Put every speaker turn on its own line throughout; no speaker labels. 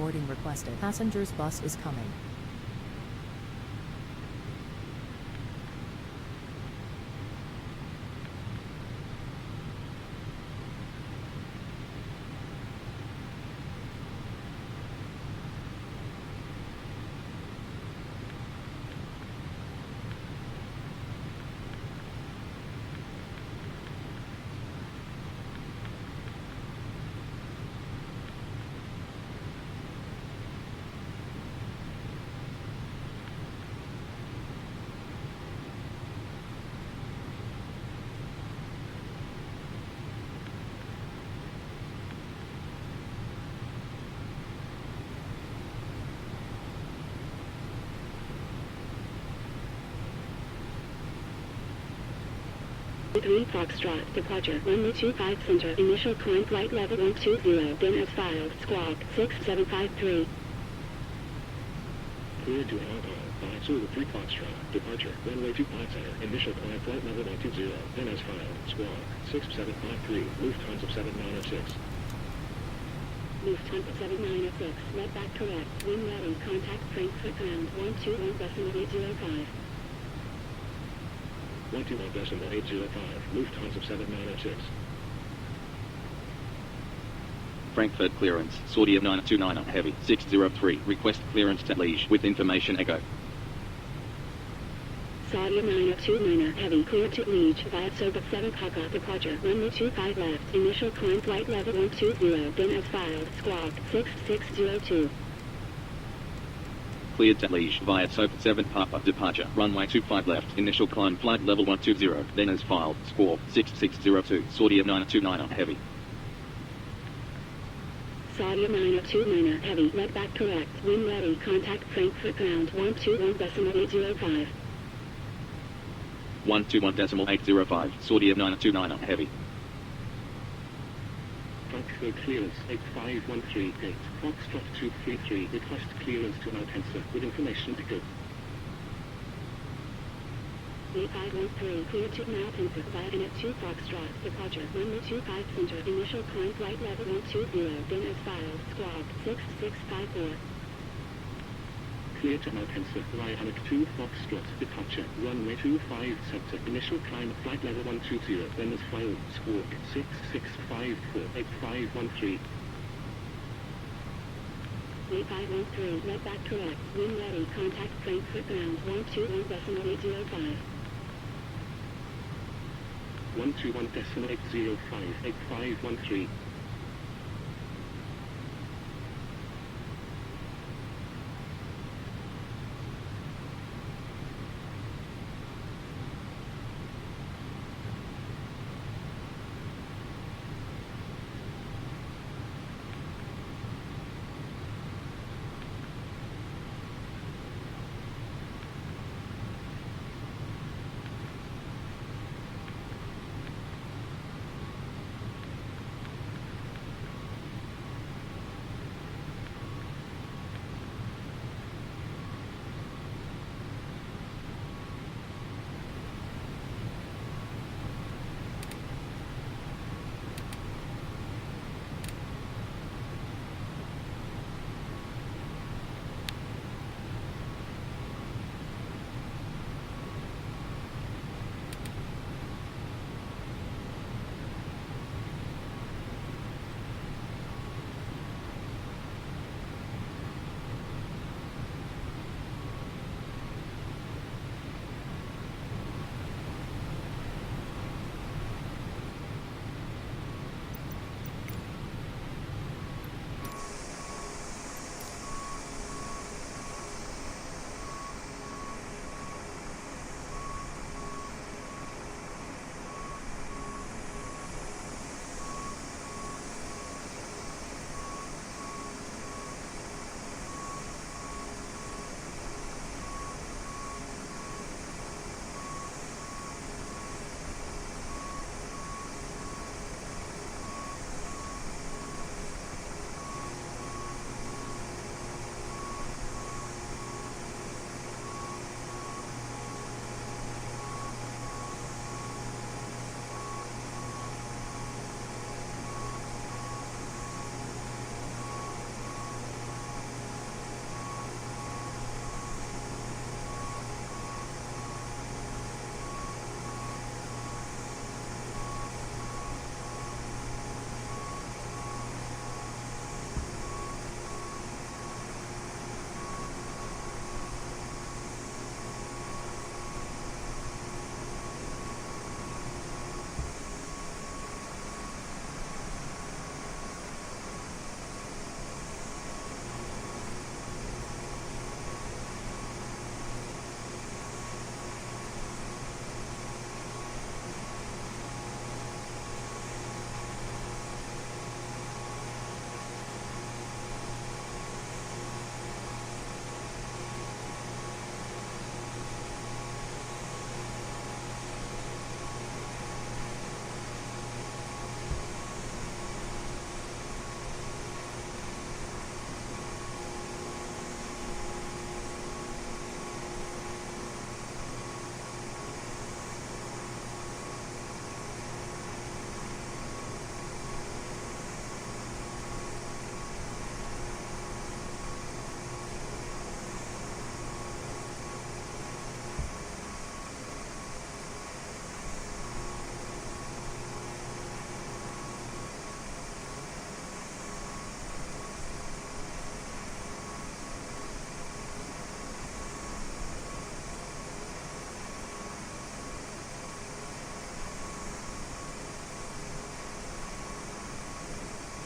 boarding requested. Passengers bus is coming.
Green Foxtrot, departure, runway 25 center, initial climb flight level 120, then as filed, squawk, 6753.
Cleared to AddOns, Zulu 3 Foxtrot, departure, runway 25 center, initial climb flight level 120, then as filed, squawk, 6753, Lufthansa 7906.
Lufthansa 7906, red back correct, wind ready, contact Frankfurt ground, 121.805.
121.805, Lufthansa 7906.
Frankfurt clearance, Saudi 929 heavy, 603, request clearance to Liege with information echo.
Saudi 929 heavy, cleared to Liege via Sobat 7 Papa, departure, runway 25 left, initial climb flight level 120, then as filed, squawk, 6602.
Cleared to Liege via Sobat 7 Papa, departure, runway 25 left, initial climb flight level 120, then as filed, squawk, 6602, Saudi 929 heavy.
Saudi 929 heavy, red back correct, wind ready, contact Frankfurt ground, 121.805.
121.805, Saudi 929 heavy.
Frankfurt clearance 85138, Foxtrot 233, request clearance to Malpensa with information to go.
8513, cleared to Malpensa via NF2 Foxtrot, departure, runway 25 center, initial climb flight level 120, then as filed, squawk, 6654.
Cleared to Malpensa via NF2 Foxtrot, departure, runway 25 center, initial climb flight level 120, then as filed, squawk, 6654, 8513.
8513, red back correct, wind ready, contact Frankfurt ground, 121.805.
121.805, 8513.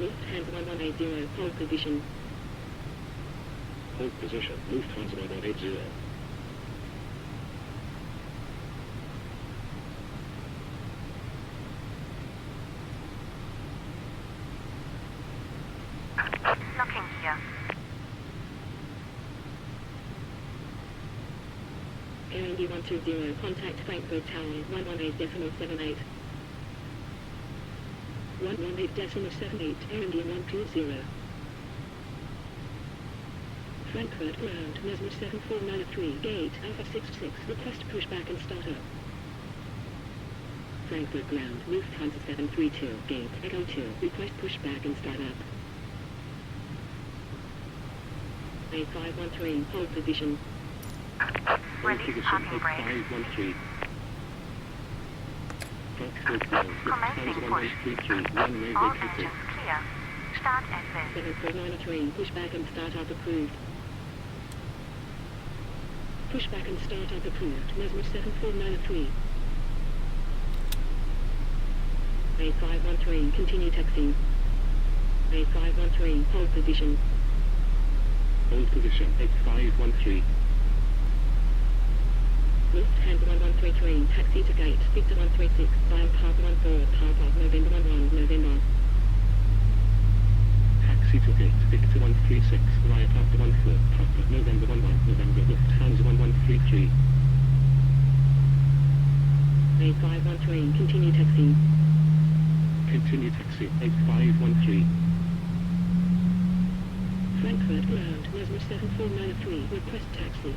Lufthansa 1180, hold position.
Hold position. Lufthansa 1180.
Locking here.
AMD 120, contact Frankfurt Tower 118.78. 118.78, AMD 120. Frankfurt ground, Mesmer 7493, gate, Alpha 66, request pushback and startup. Frankfurt ground, Lufthansa 732, gate, Echo 2, request pushback and startup. A513, hold position.
Release parking brake.
513. Frankfurt ground,
Commencing
Lufthansa
push.
1133, runway
All
vacated.
engines clear. Start exit.
7493, pushback and startup approved. Pushback and startup approved, Mesmer 7493. A513, continue taxiing. A513, hold position.
Hold position. 8513.
Lufthansa 1133, taxi to gate, Victor 136, via Papa 14, Papa, November 11, November.
Taxi to gate, Victor 136, via Papa 14, Papa, November 11, November, Lufthansa 1133.
A513, continue taxiing.
Continue taxi, 8513.
Frankfurt ground, Nesma 7493, request taxi.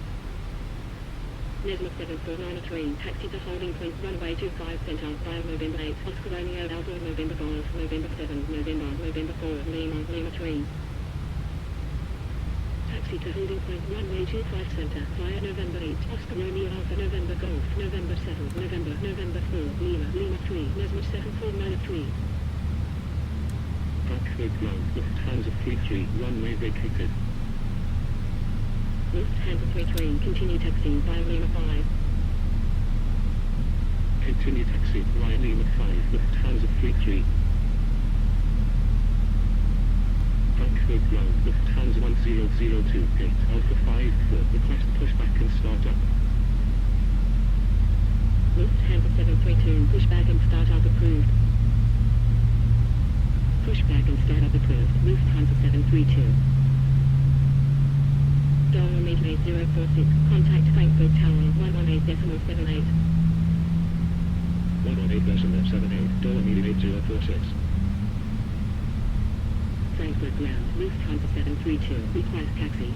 Nesma 7493, taxi to holding point, runway 25 center, via November 8, Oscar Romeo Alpha, November Golf, November 7, November 4, Lima 3. Taxi to holding point, runway 25 center, via November 8, Oscar Romeo Alpha, November Golf, November 7, November 4, Lima 3, Nesma 7493.
Frankfurt ground, Lufthansa 33, runway vacated.
Lufthansa 33, continue taxiing via Lima 5.
Continue taxi, via Lima 5, Lufthansa 33. Frankfurt ground, Lufthansa 1002, gate, Alpha 5, 4, request pushback and startup.
Lufthansa 732, pushback and startup approved. Pushback and startup approved, Lufthansa 732. Dollar meter 8046, contact Frankfurt Tower 118.78.
118.78, dollar meter 8046.
Frankfurt ground, Lufthansa 732, request taxi.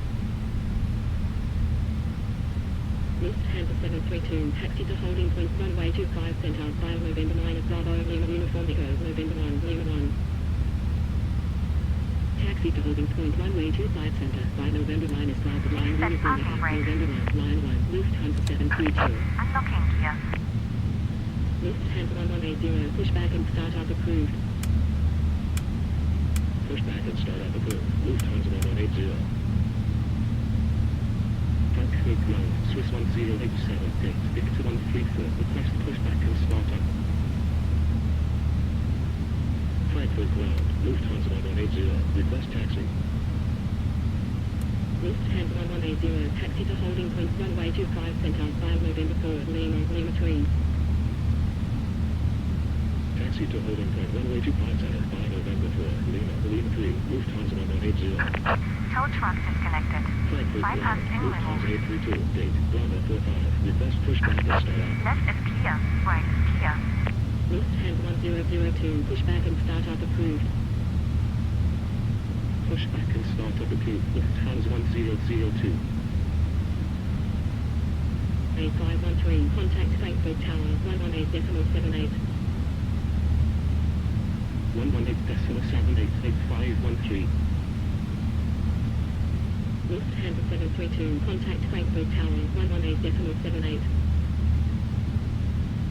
Lufthansa 732, taxi to holding point, runway 25 center, via November 9 Bravo, Lima Uniform Echo, November 1, Lima 1. Taxi to holding point, runway 25 center, via November 9 Bravo, Line
Set
Uniform
parking
Echo,
brake.
November 1, Line 1, Lufthansa 732.
Unlocking gear.
Lufthansa 1180, pushback and startup approved.
Pushback and startup approved, Lufthansa 1180. Frankfurt ground, Swiss 1087, gate, Victor 134, request pushback and startup. Frankfurt ground, Lufthansa 1180, request taxi.
Lufthansa 1180, taxi to holding point, runway 25 center, via November 4, Lima 3.
Taxi to holding point, runway 25 center, by November 4, Lima 3, Lufthansa 1180.
Tow truck disconnected.
Frankfurt
Bypass
ground,
in
Lufthansa
removed.
832, gate, Bravo 45, request pushback and startup.
Left is clear. Right is clear.
Lufthansa 1002, pushback and startup approved.
Pushback and startup approved, Lufthansa 1002.
A513, contact Frankfurt Tower 118.78.
118.78, 8513.
Lufthansa 732, contact Frankfurt Tower 118.78.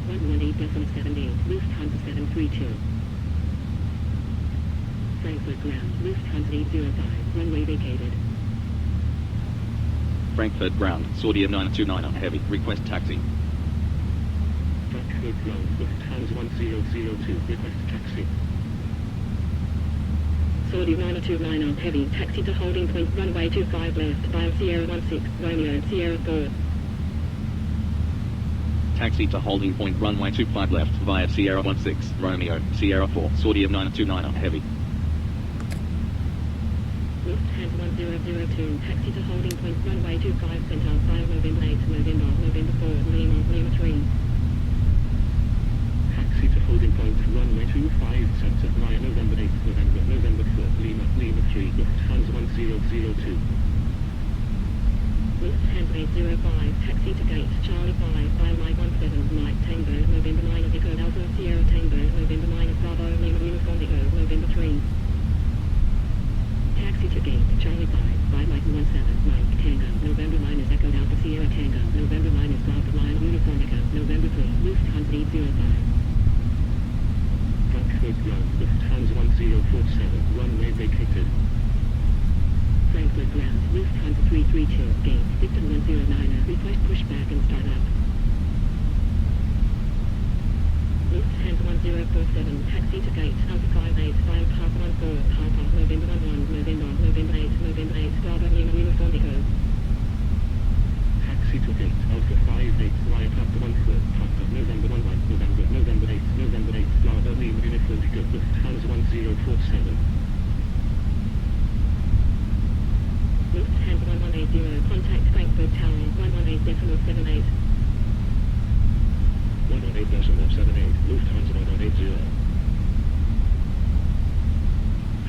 118.78, Lufthansa 732. Frankfurt ground, Lufthansa 805, runway vacated.
Frankfurt ground, Saudia 929 heavy, request taxi.
Frankfurt ground, Lufthansa 1002, request taxi.
Saudi 929 on heavy, taxi to holding point, runway 25 left, via Sierra 16, Romeo, Sierra 4.
Taxi to holding point runway 25 left via Sierra 16, Romeo, Sierra 4, Saudi 929 on heavy.
Lufthansa 1002, taxi to holding point, runway 25 center, via November 8, November 4, Lima 3.
Taxi to holding point, runway 25 center via November 8, November 4, Lima 3, Lufthansa 1002.
Lufthansa 805, taxi to gate, Charlie 5, via Mike 17, Mike Tango, November 9, Echo Alpha, Sierra Tango, November 9, Bravo, Lima Uniform Echo, November 3. Taxi to gate, Charlie 5, via Mike 17, Mike Tango, November 9 is Echo Alpha, Sierra Tango, November 9 is Bravo, Lion Uniform Echo, November 3, Lufthansa 805.
Frankfurt ground, Lufthansa 1047, runway vacated.
Frankfurt ground, Lufthansa 332, gate, Victor 109, request pushback and start up. Lufthansa 1047, taxi to gate, Alpha 58, via Papa 14, Papa, November 11, November 8, Bravo, Lima Uniform Echo.
Taxi to gate, Alpha 58, via Papa 14, Papa, November 11, November 8, Bravo, Lima Uniform Echo, Lufthansa 1047.
Lufthansa 1180, contact Frankfurt Tower, 118.78.
118.78, Lufthansa 1180.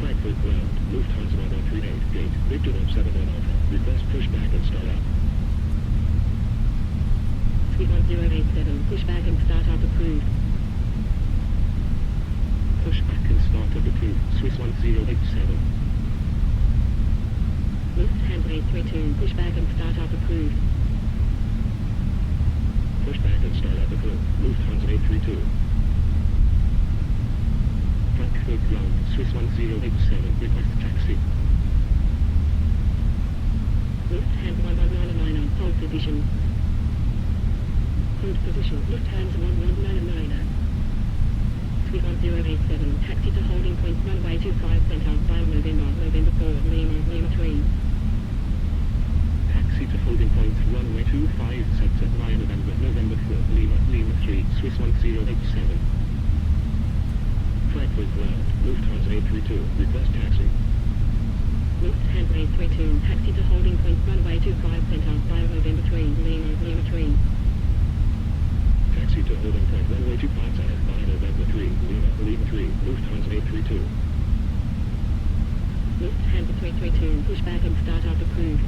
Frankfurt ground, Lufthansa 1138, gate, Victor 171 Alpha, request pushback and start up.
Sweet 1087, pushback and start up approved.
Pushback and start up approved, Swiss 1087.
Lufthansa 832, pushback and start up approved.
Pushback and start up approved, Lufthansa 832. Frankfurt ground, Swiss 1087, request taxi.
Lufthansa 1199, hold position. Hold position, Lufthansa 1199. Sweet 1087, taxi to holding point, runway 25 center, via November 4, Lima 3.
Taxi to holding point, runway 25 center via November 4, Lima 3, Swiss 1087. Frankfurt ground, Lufthansa 832, request taxi.
Lufthansa 832, taxi to holding point, runway 25 center, via November 3, Lima 3.
Taxi to holding point, runway 25 center via November 3, Lima 3, Lufthansa 832.
Lufthansa 332, pushback and start up approved.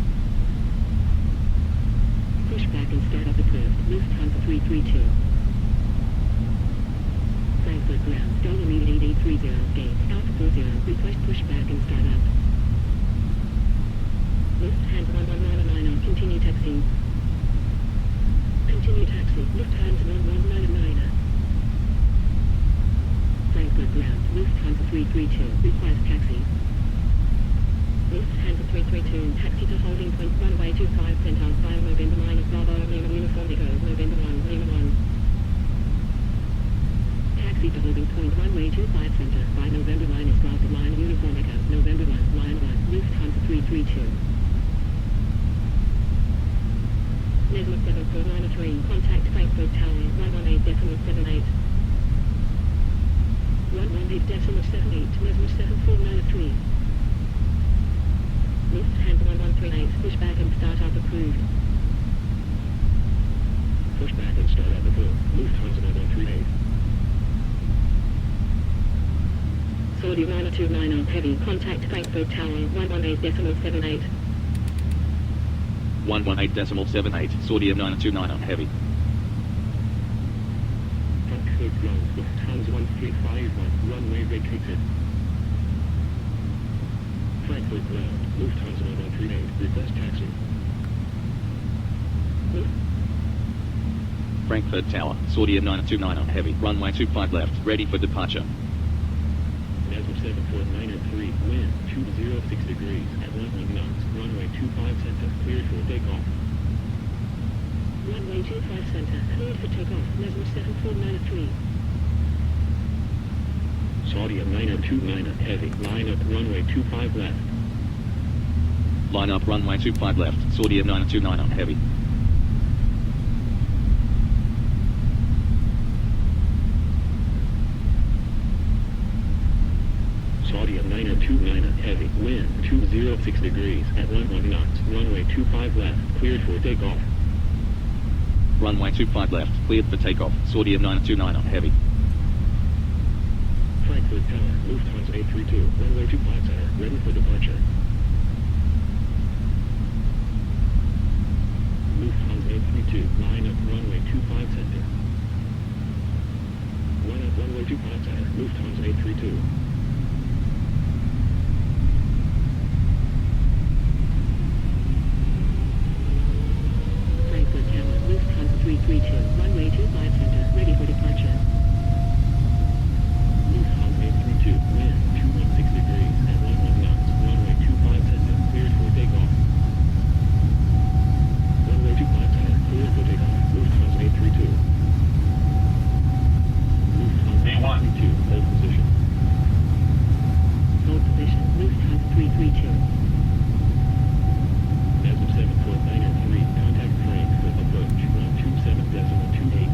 Pushback and start up approved, Lufthansa 332. Frankfurt ground, Dollar 8830, gate, Alpha 40, request pushback and start up. Lufthansa 1199, continue taxi. Continue taxi, Lufthansa 1199. Frankfurt ground, Lufthansa 332, request taxi. Lufthansa 332, taxi to holding point, runway 25 center, via November 9, Bravo, Lima Uniform Echo, November 1, Lima 1. Taxi to holding point, runway 25 center, via November 9 is Bravo, Line Uniform Echo, November 1, Line 1, Lufthansa 332. Nesma 7493, contact Frankfurt Tower, 118.78. 118.78, Nesma 7493. Lufthansa 1138, pushback and start up approved.
Pushback and start up approved, Lufthansa 1138.
Saudi 929 on heavy, contact Frankfurt Tower, 118.78.
118.78, Saudi 929 on heavy.
Frankfurt ground, Lufthansa 1351, runway vacated. Frankfurt ground, Lufthansa 1138, request taxi.
Frankfurt Tower, Saudi 929 on heavy, runway 25 left, ready for departure.
Nesma 74903, wind 206 degrees at 11 knots, runway 25 center, cleared for takeoff.
Runway 25 center, cleared for takeoff, Nesma 7493.
Saudi 929 heavy. Line up runway 25 left.
Line up runway 25 left. Saudi 929 heavy.
Saudi 929 heavy. Wind 206 degrees at 11 knots. Runway 25 left. Cleared for takeoff.
Runway 25 left. Cleared for takeoff. Saudi 929 heavy.
Frankfurt Tower. Lufthansa 832. Runway 25 center. Ready for departure. Lufthansa 832. Line up runway 25 center. Line up runway 25 center. Lufthansa 832.
Frankfurt Tower, Lufthansa 332, runway 25 center, ready for departure.
Lufthansa 832. Wind 216 degrees at 11 knots. Runway 25 center. Cleared for takeoff. Runway 25 center. Cleared for takeoff. Lufthansa 832. Lufthansa 832. Hold position.
Hold position, Lufthansa 332.
As of 749 contact Frankfurt approach 127.28.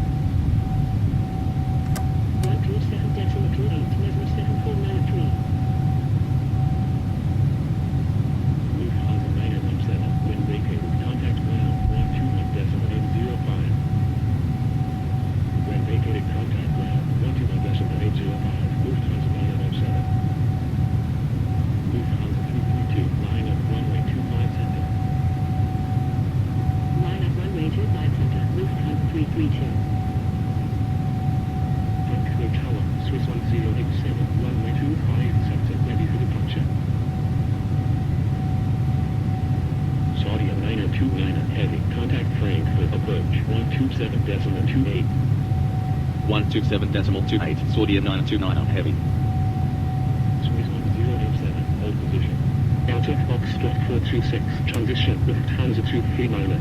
127.28, measure 7493.
Lufthansa 917. When vacated, contact ground 121.805. When vacated, contact ground 121.805. Lufthansa 917. Lufthansa 332. Line up runway 25 center.
Line up runway 25 center, Lufthansa 332.
Frankfurt Tower, Swiss 1087. Runway 25 center. Ready for departure. Saudi 929 heavy. Contact Frankfurt approach 127.28.
127.28. Saudi 929 heavy.
Swiss 1087. Hold position. Delta Foxtrot 426. Transition Lufthansa 239.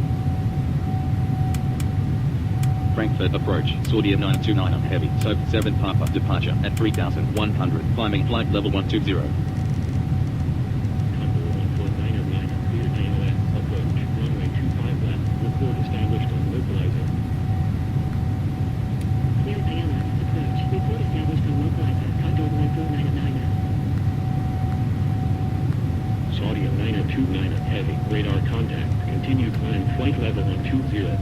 Frankfurt approach. Saudi 929 heavy. SOP 7 Papa departure at 3,100. Climbing flight level 120.
Convoy 14909. Clear AOS. Approach. Runway 25 left. Report established on localizer.
Clear ALS, approach, report established on localizer, Condor 14999.
Saudi 929 heavy. Radar contact. Continue climb flight level 120.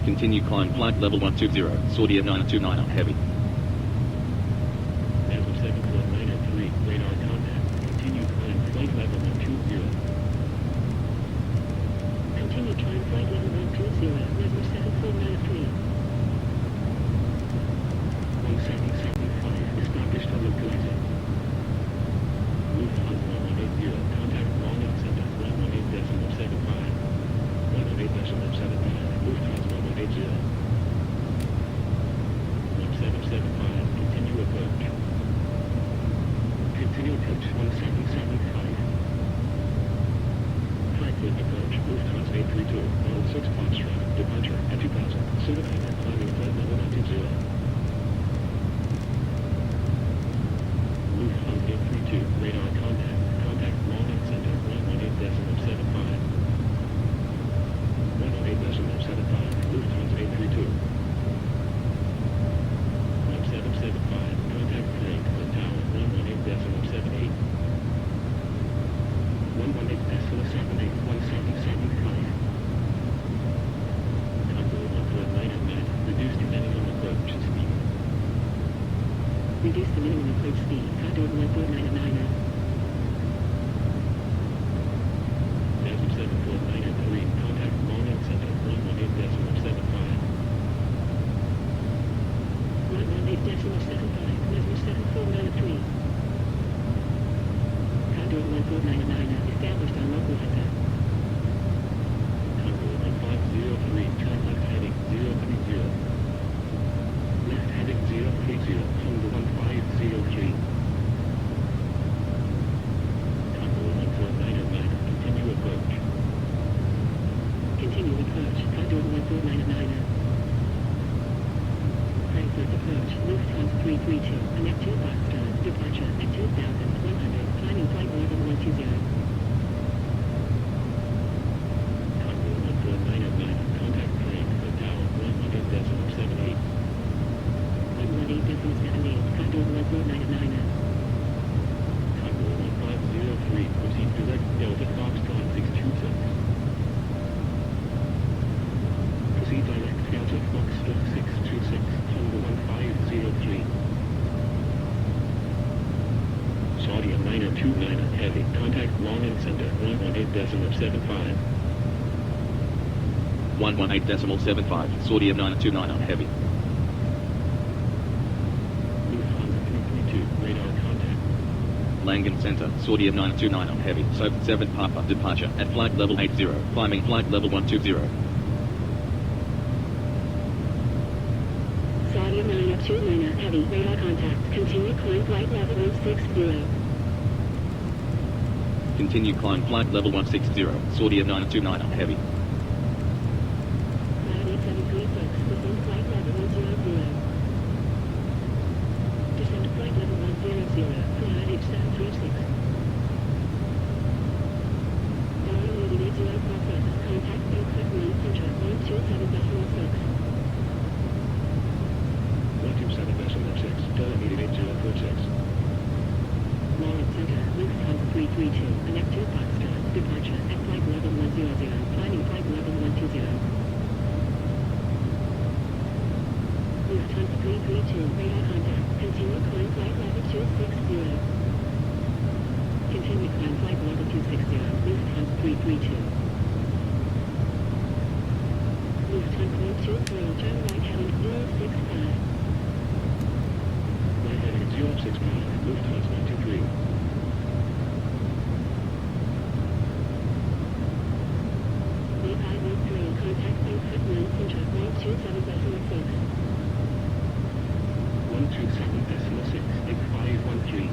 Continue climb flight level 120. Saudi 929 heavy.
As of 74903. Radar contact. Continue climb flight level 120.
Continue climb flight level 120, measure 7493.
1775. Established on localizer. Lufthansa 180. Contact London Center 118.75. 118.75. Lufthansa 180. 1775. Continue approach. Continue approach 1775. Frankfurt approach. Lufthansa 832. 106 Foxtrot. Departure at 2000. Certified climbing flight level 120. Lufthansa 832. Radar contact. Contact London Center 118.75. 118.75. Lufthansa 832. 1775. Contact Frankfurt Tower 118.78. 118.78. 1775. Convoy 14909. Reduced depending on approach speed.
Reduce the minimum approach speed, Condor 14999.
As of 74903. Contact London Center 118.75.
118.75, measure 7493. Condor 14999, established on localizer.
Convoy 1503. Turn left heading 030. Left heading 030. Convoy 1503. Convoy 14909. Continue approach.
Continue approach, Condor 14999. Frankfurt approach, Lufthansa 332. 332, and at 2 Foxtrot, departure at 2100, climbing flight level 120.
Convoy 149 contact Frankfurt Tower 100.78.
118.78, Condor 149.
Convoy 1503, proceed direct Delta Foxtrot 626. Proceed direct Delta Foxtrot 626, Convoy 1503. Saudi Niner 29 heavy, contact long and center 118.75.
118.75, Saudi 929 on heavy.
Lufthansa 332, radar contact.
Langen Center, Saudi 929 on heavy. SOP 7 Papa, departure at flight level 80, climbing flight level 120.
Saudi 929 heavy, radar contact, continue climb flight level 160.
Continue climb flight level 160, Saudi 929 on heavy.
Cloud 8736, descend flight level 100. Descend flight level 100, Cloud 8736. Down leading 80 process, contact Frankfurt Main Center 127.6.
127.6, Delta meeting 8046.
Lawrence Center, Lufthansa 332, and at 2 Foxtrot, departure at flight level 100, climbing flight level 120. Lufthansa 332, radar contact, continue climb flight level 260. Continue climb flight level 260, Lufthansa 332. Lufthansa 123, turn right heading 065.
Right heading 065, Lufthansa 123.
A513, contact Frankfurt Main Center 127.6.
127.6, 8513.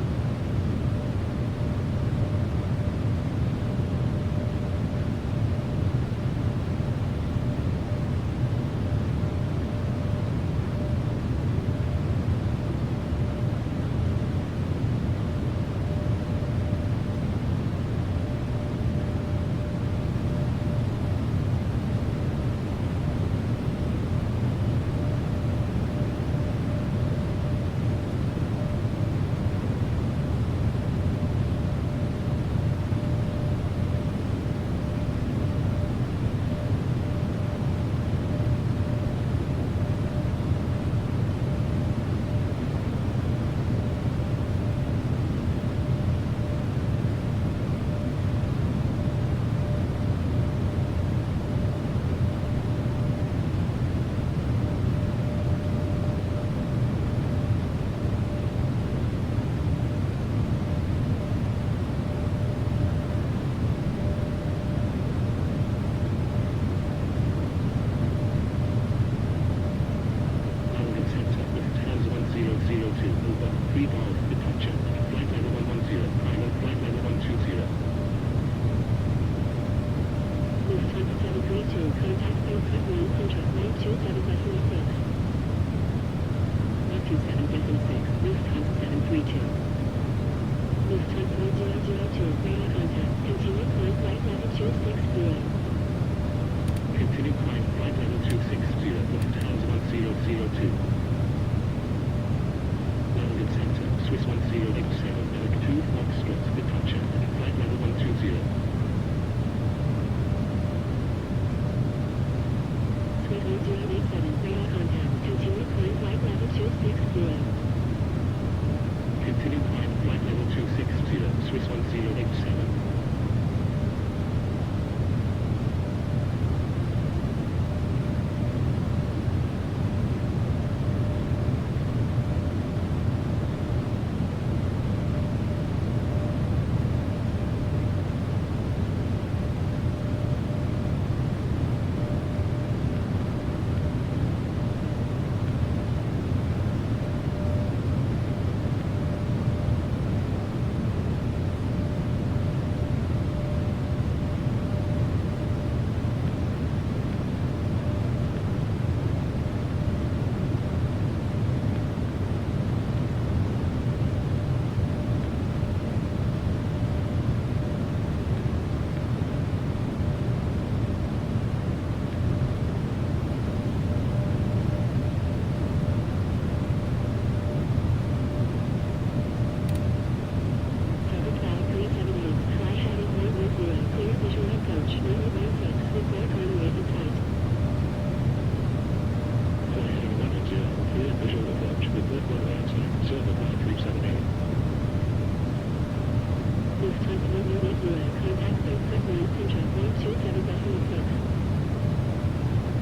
Lufthansa 180, contact Frankfurt Main Center 127.6.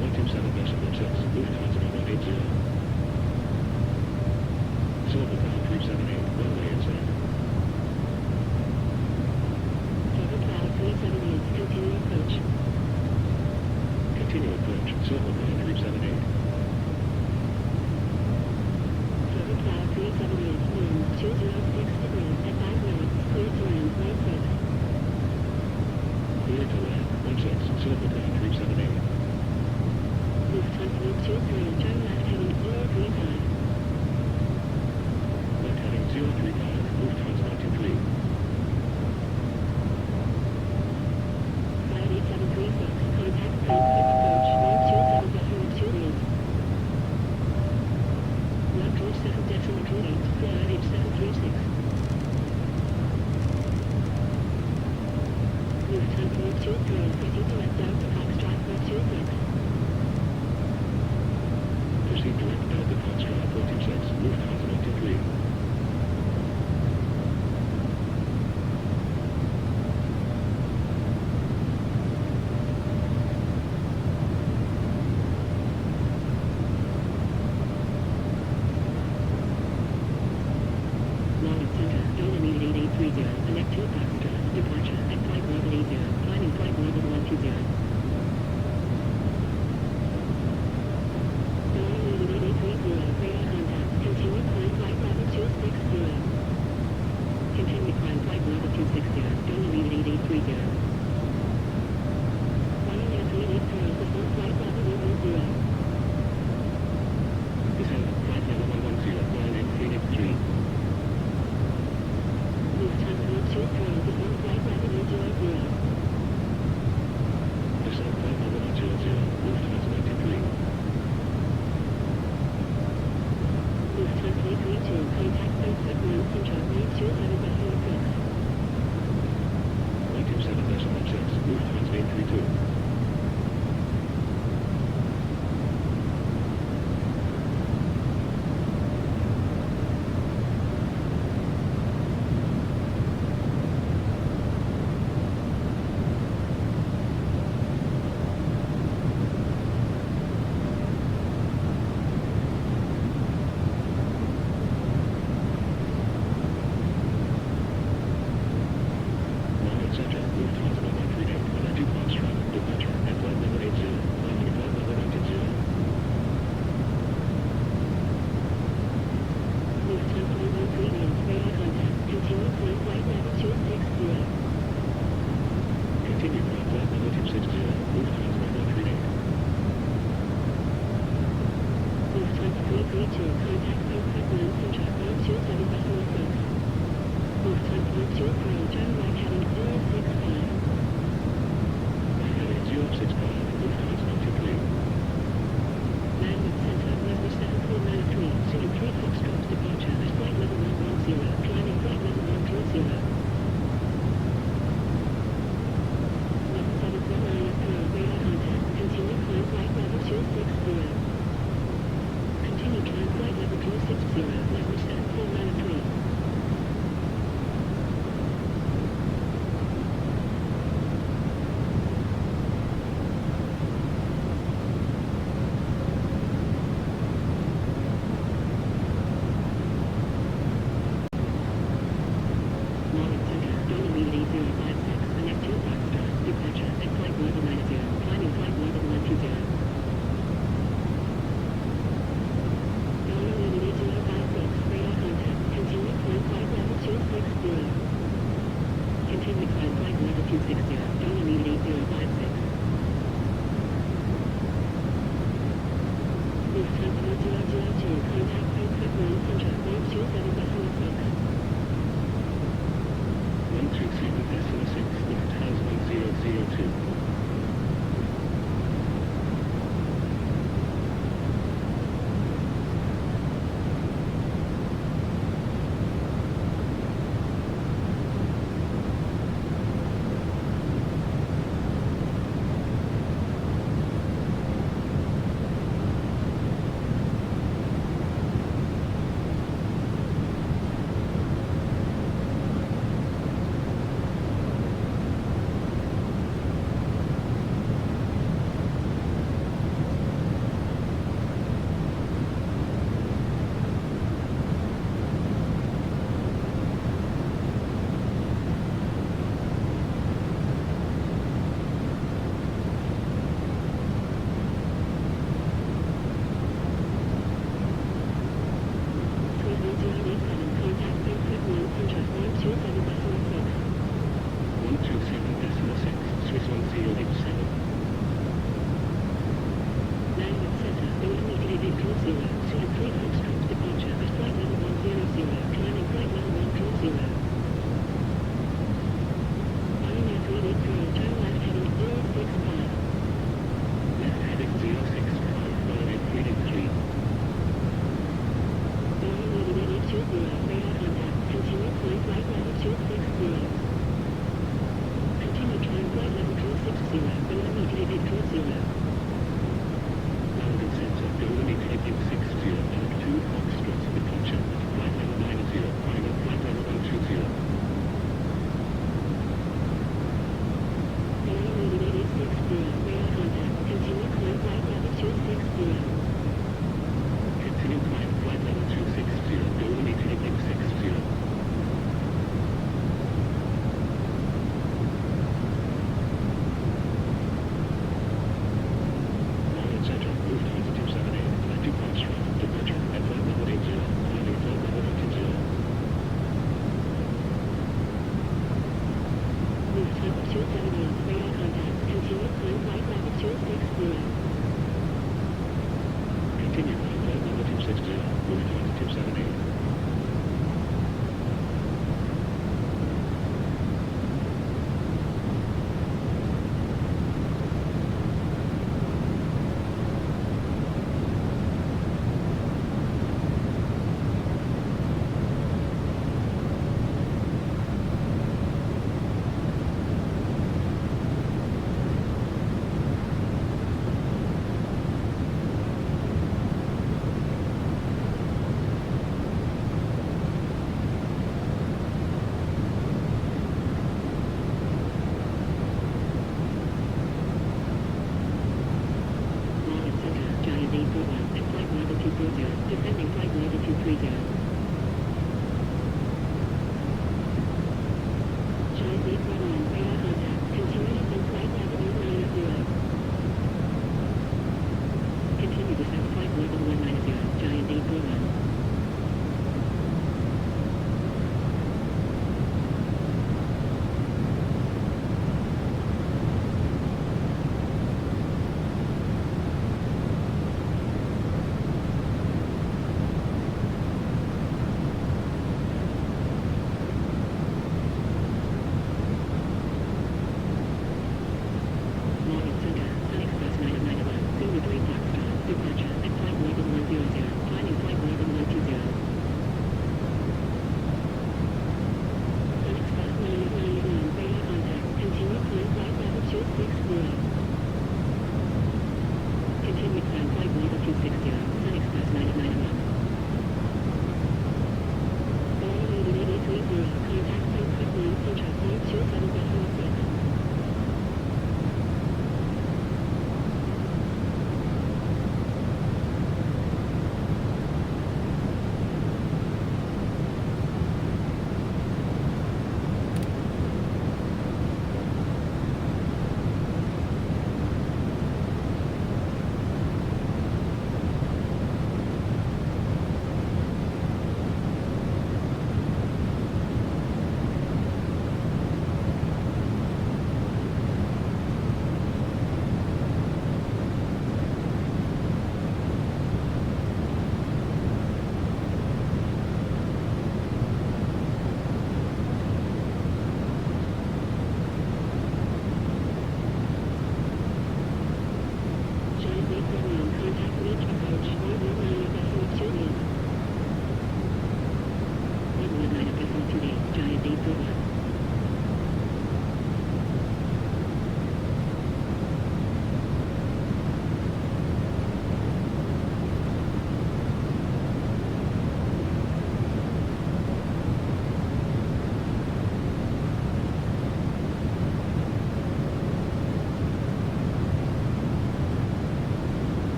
127.6, Lufthansa 180. Silvercloud 378, runway inside.
Silvercloud 378, continue approach.
Continue approach, Silvercloud 378.
Silvercloud 378, wind 206 degrees at 5 knots, clear to land 16.
Clear to land, 16, Silvercloud 378.
Lufthansa 123, turn left heading 035.
Left heading 035, Lufthansa 123.
Flight 8736, contact Frankfurt approach 127.28. Left 27.28, flight 8736. Lufthansa 123, proceed direct Delta Foxtrot 426.
Proceed direct Delta Foxtrot 426, Lufthansa 123.
London Center, Dolomite 8830, connect to Foxtrot, departure at flight level 80, climbing flight level 120. Dolomite 8830, radar contact, continue climb flight level 260. Continue climb flight level 260, Dolomite 8830. 13880, before flight level 110.
Descend, flight level 110, flying in Phoenix 3.
Lufthansa 123,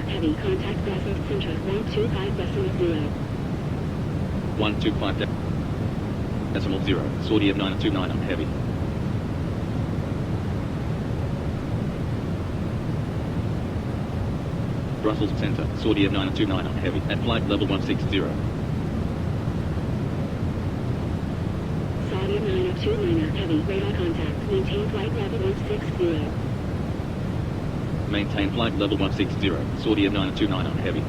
heavy, contact Brussels Center, 125.0.
125.0, Sodium 929 on heavy. Brussels Center, Sodium 929 on heavy, at flight level 160.
Sodium 929 heavy, radar contact, maintain flight level 160.
Maintain flight level 160, Sodium 929 on heavy.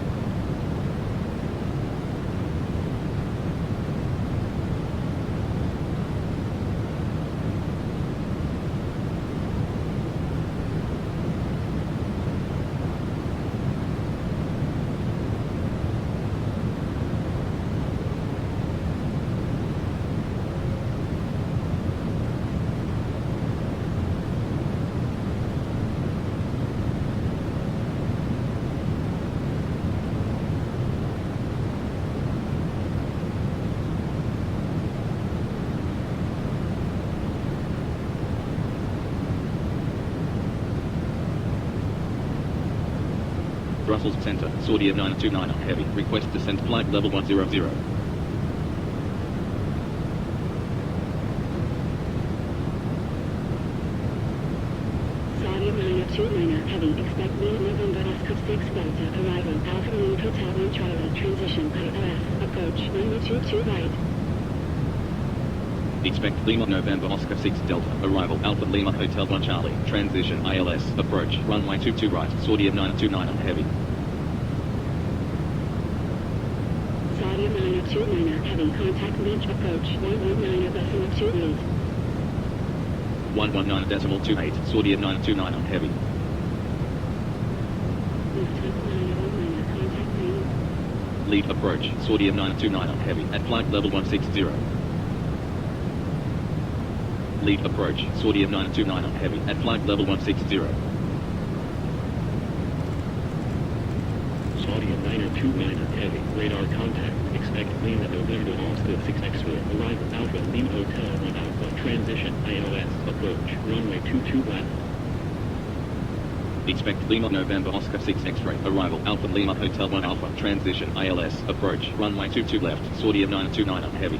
Brussels Center, Sodium 929 on heavy. Request descent flight level 100.
Sodium 929 heavy, expect me November Oscar 6 Delta, arrival, Alpha Moon Hotel 1 Charlie, transition, ILS, approach, runway 22 right.
Expect Lima November Oscar 6 Delta, arrival, Alpha Lima Hotel 1 Charlie, transition, ILS, approach, runway 22 right, Sodium 929 on heavy.
Sodium 929 heavy, contact Liege, approach, 119.28.
119.28, Sodium 929 on heavy.
Contact Liege.
Lead approach, Sodium 929 on heavy, at flight level 160. Lead approach, Sodium 929 on heavy, at flight level 160.
Sodium 929 on heavy, radar contact, expect Lima November Oscar 6 X-ray, arrival, Alpha Lima Hotel 1 Alpha, transition, ILS, approach, runway 22 left.
Expect Lima November Oscar 6 X-ray, arrival, Alpha Lima Hotel 1 Alpha, transition, ILS, approach, runway 22 left, Sodium 929 on heavy.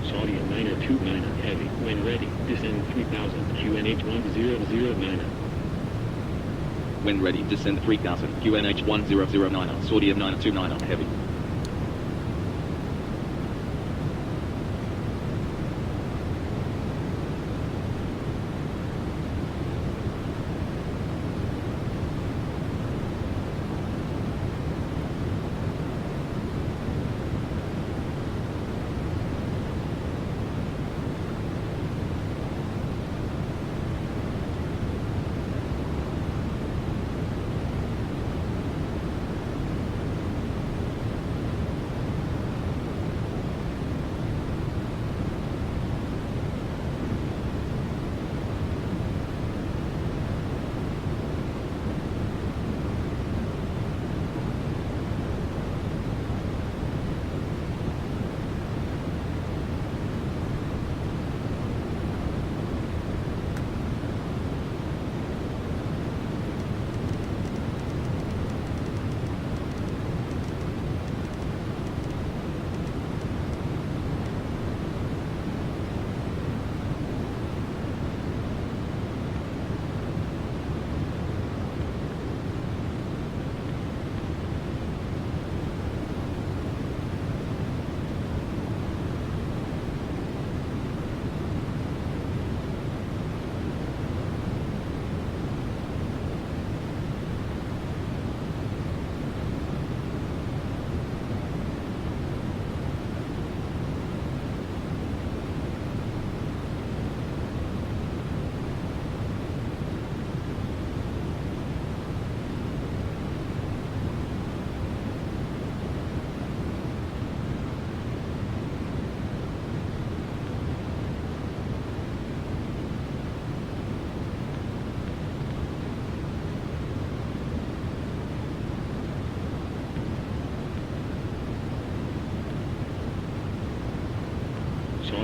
Sodium 929 on heavy, when ready, descend 3000, QNH 1009.
When ready, descend 3000, QNH 1009 on Sodium 929 on heavy.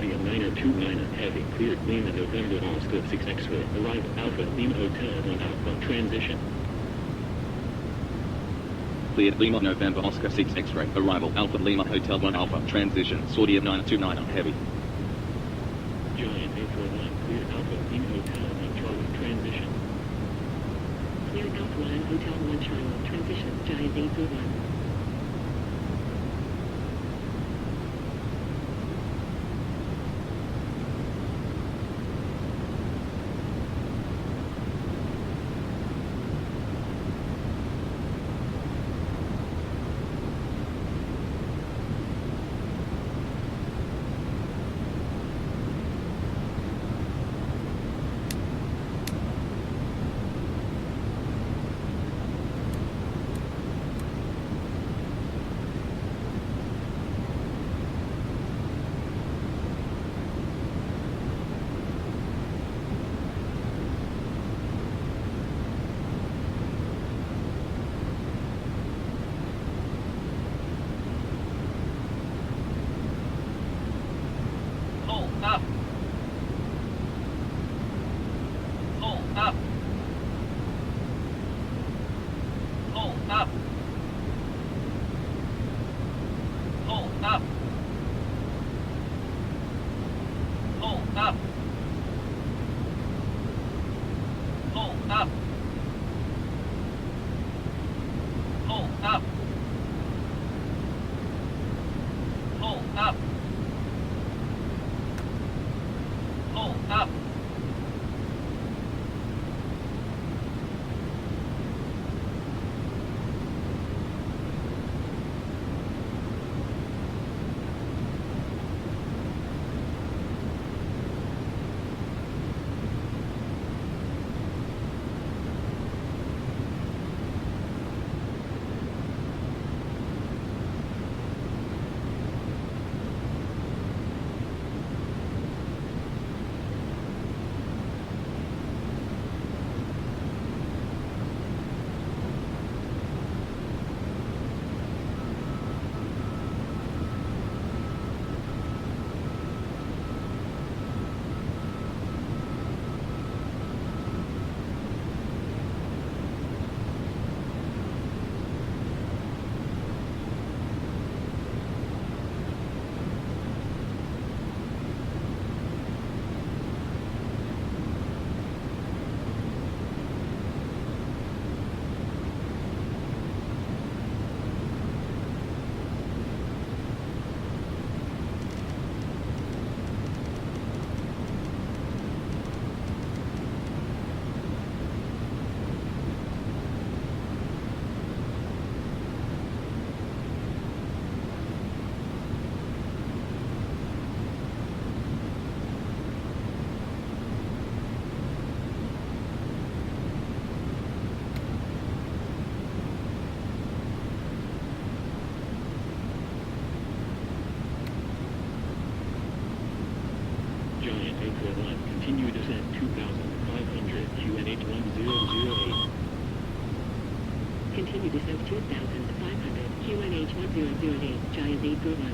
Claudia 9029 Heavy, cleared Lima November Oscar 6 X-ray, arrival Alpha Lima Hotel 1 Alpha, transition.
Cleared Lima November Oscar 6 X-ray, arrival Alpha Lima Hotel 1 Alpha, transition, Saudia 929 Heavy.
Giant 841, cleared Alpha Lima Hotel 1 Charlie, transition.
Cleared Alpha 1 Hotel 1 Charlie, transition, Giant 841.
Giant 841, continue descent 2,500, QNH 1008.
Continue descent 2,500, QNH 1008, Giant 841.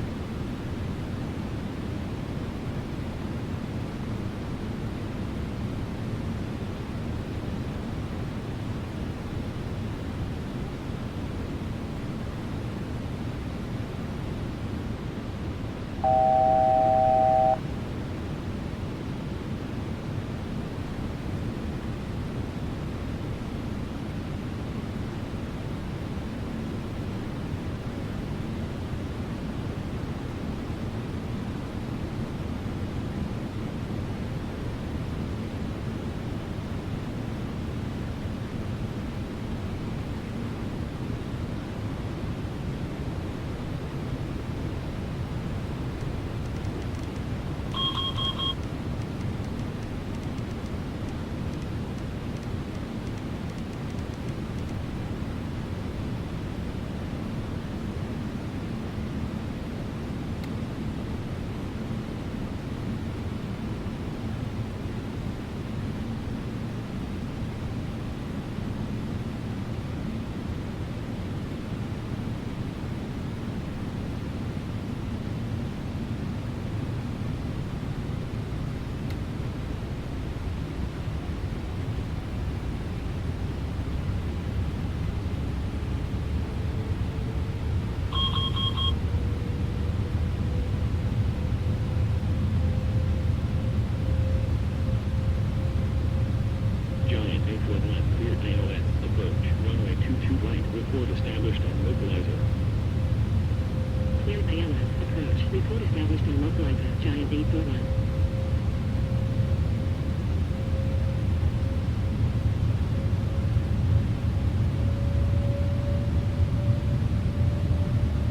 Report established on localizer, Giant 841.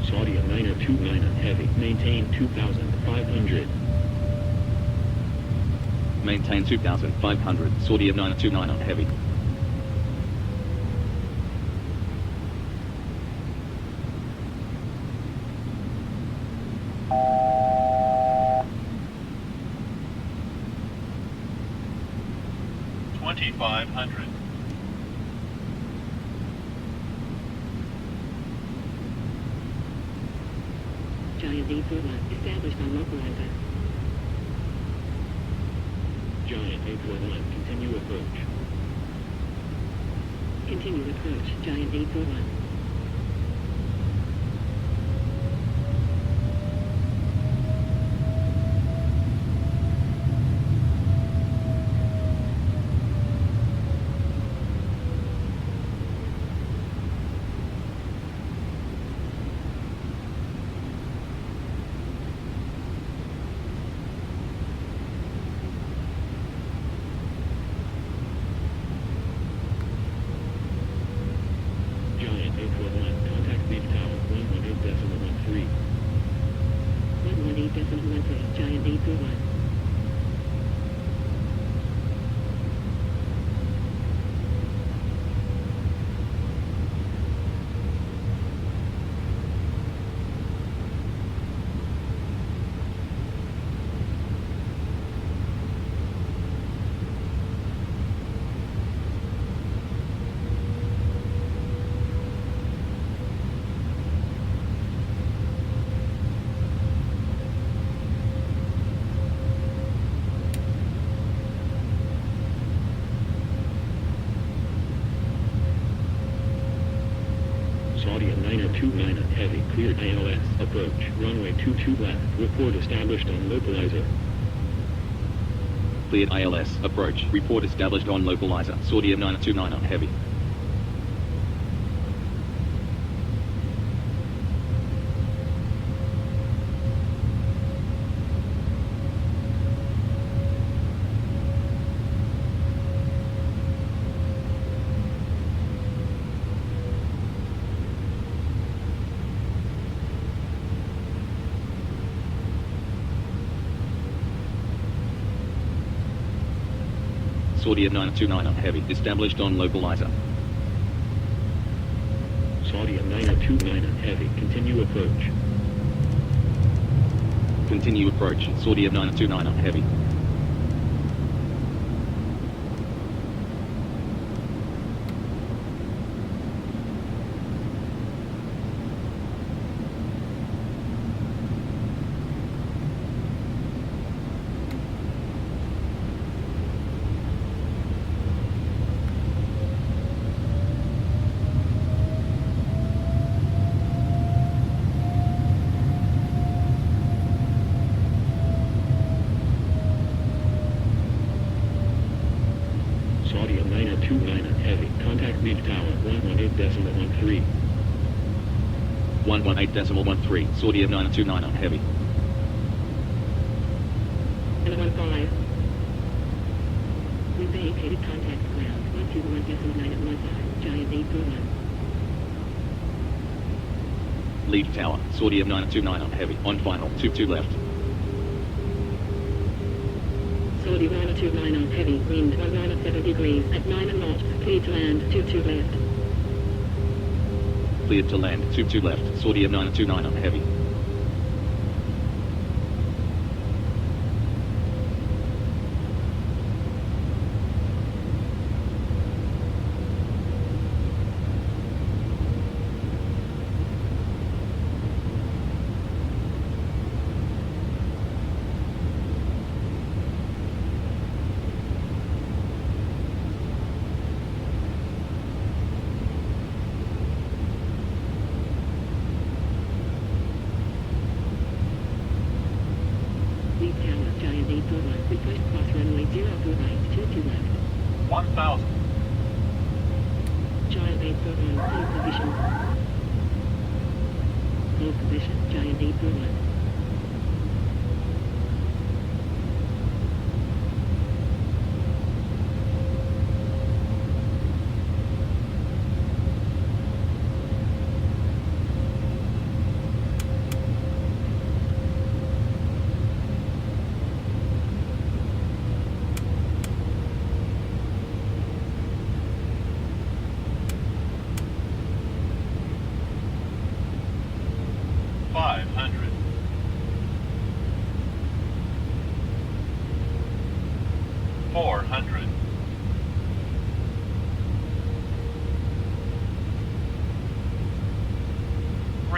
Saudi 929 heavy, maintain 2,500.
Maintain 2,500. Saudi 929 heavy.
Giant 841, established on localizer.
Giant 841, continue approach.
Continue approach, Giant 841.
Giant 841, contact Liege Tower 118.13.
118.13, Giant 841.
Saudi 929 heavy, cleared ILS, approach, runway 22 left, report established on localizer.
Cleared ILS. Approach. Report established on localizer. Saudi 929 heavy. Saudi 929 heavy. Established on localizer.
Saudi 929 heavy, continue approach.
Continue approach. Saudi 929 heavy.
Saudi 929 heavy, contact Liege Tower 118.13.
118.13. Saudi 929 heavy.
And 15. We vacated contact ground 121.9 at 15, Giant 841.
Liege Tower. Saudi 929 heavy. On final. 22 left.
Saudi 929 on heavy, wind 197 degrees at 9 knots, cleared to land 22 left.
Cleared to land. 22 left. Saudi 929 heavy.
Lead tower, Giant 841, request cross runway 0 for right, 22 left.
1,000.
Giant 841, hold position. Hold position, Giant 841.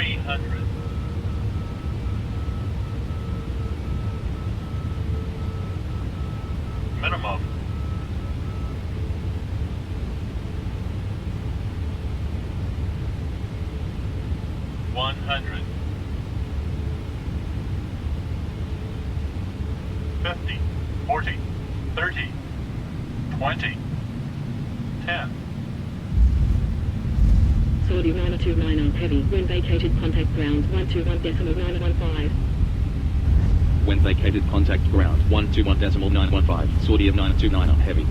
300. Minimum. $100. 50, 40, 30, 20, 10.
Saudi 929 heavy, when vacated contact ground 121.915.
When vacated, contact ground 121.915. Saudi of 929 heavy.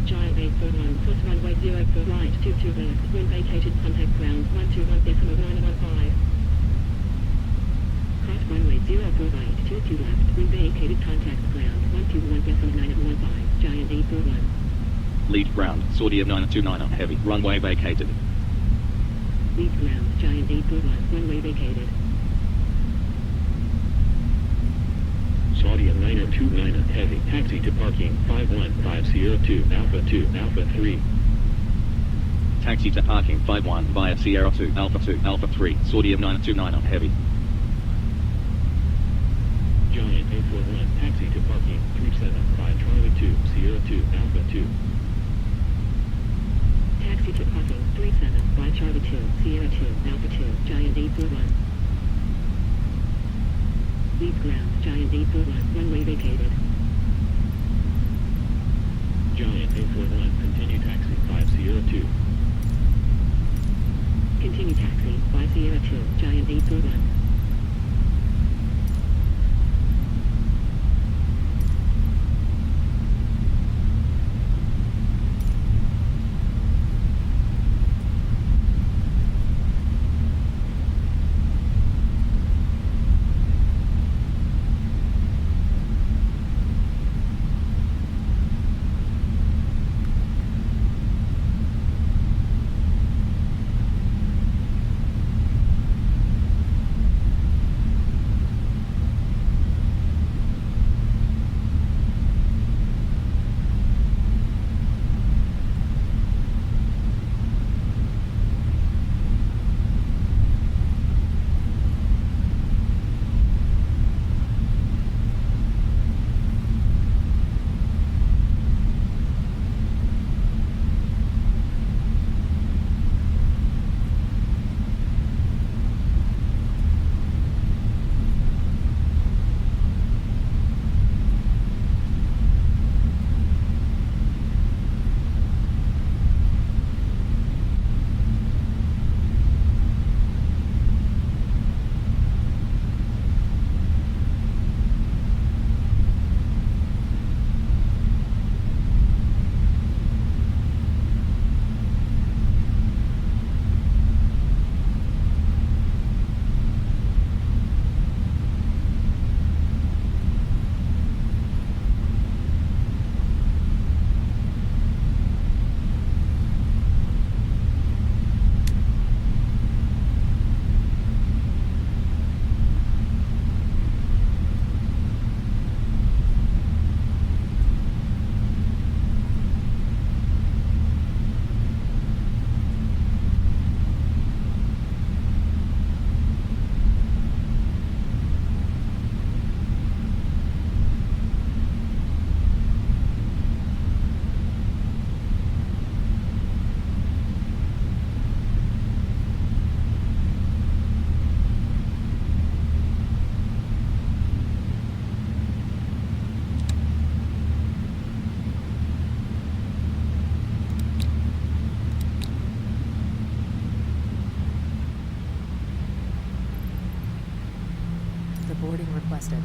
Giant 841, cross runway 04 right, 22 left, when vacated contact ground 121.915. Cross runway 04 right, 22 left, when vacated contact ground 121.915. Giant 841.
Lead ground, Saudi of 929 heavy. Runway vacated.
Lead ground, Giant 841, runway vacated.
Saudi of 929 heavy. Taxi to parking 51502 Alpha 2 Alpha 3.
Taxi to parking 51 via Sierra 2 Alpha 3. Saudi of 929 heavy.
Giant 841 taxi to parking 375 Charlie 2 Sierra 2 Alpha 2.
Taxi to parking 375 Charlie 2 Sierra 2 Alpha 2. Giant 841. Lead ground, Giant 841, runway vacated.
Giant 841 continue taxi 5 Sierra 2.
Continue taxi, 5 Sierra 2, Giant 841.
requested.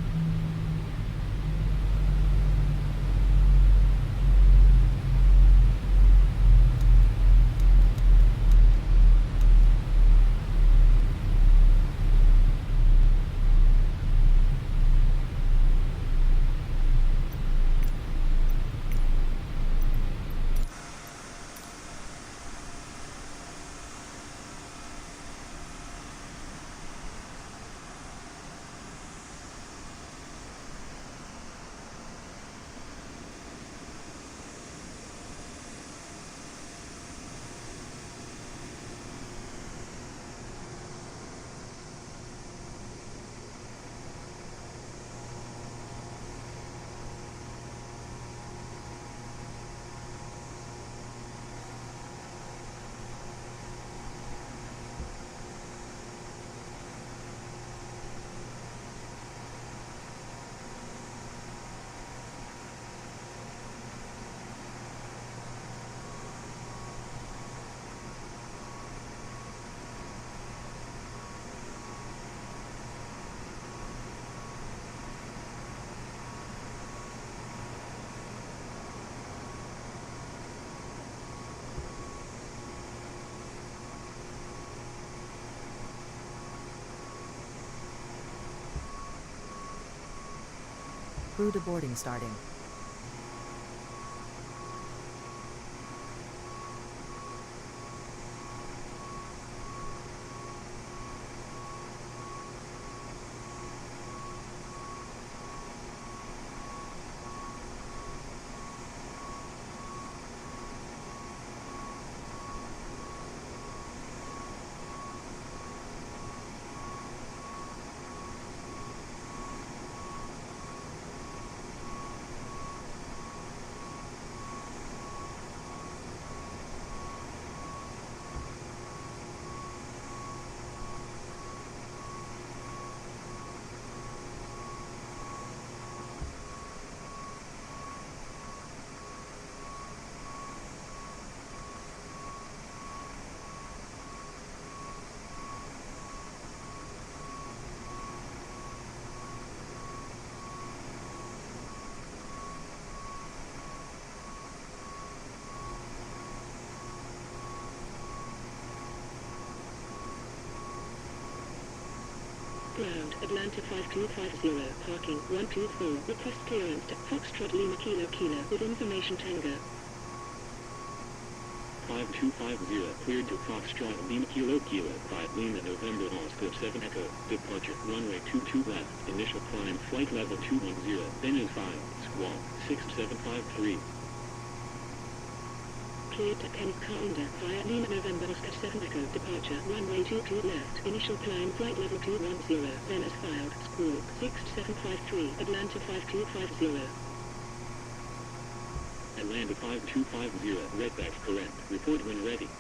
Crew deboarding starting.
Ground, Atlanta 5250, parking 124, request clearance to Foxtrot Lima Kilo Kilo with information Tango.
5250, cleared to Foxtrot Lima Kilo Kilo, 5 Lima November Oscar 7 Echo, departure, runway 22 left, initial climb, flight level 210, then is 5, squawk, 6753.
Cleared to Kenneth Carpenter via Lima November Oscar 7 Echo, departure, runway 22 left, initial climb, flight level 210, then as filed, squawk, 6753, Atlanta 5250.
Atlanta 5250, redback correct, report when ready.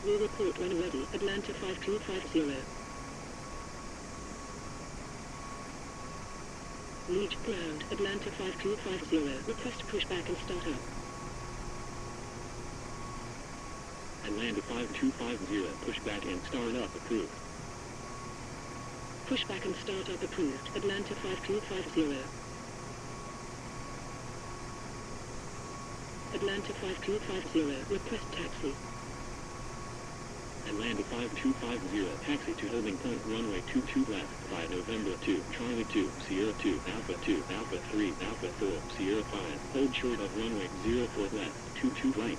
Will report when ready, Atlanta 5250. Liege ground, Atlanta 5250, request pushback and start up.
Atlanta 5250, pushback and start up approved.
Pushback and start up approved, Atlanta 5250. Atlanta 5250, request taxi.
Atlanta 5250, taxi to holding point runway 22 left, 5 November 2, Charlie 2, Sierra 2, Alpha 2, Alpha 3, Alpha 4, Sierra 5, hold short of runway 04 left, 22 right.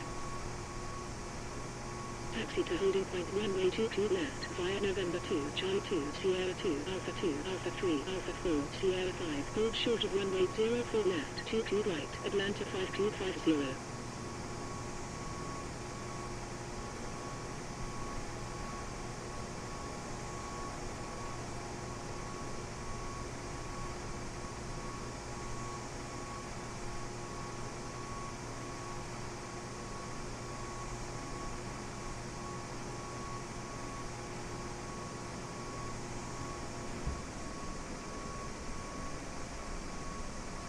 Taxi to holding point runway 22 left, via November 2, Charlie 2, Sierra 2, Alpha 2, Alpha 3, Alpha 4, Sierra 5, hold short of runway 04 left, 22 right, Atlanta 5250.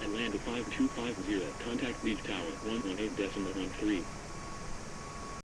Atlanta 5250, contact Liege Tower 118.13.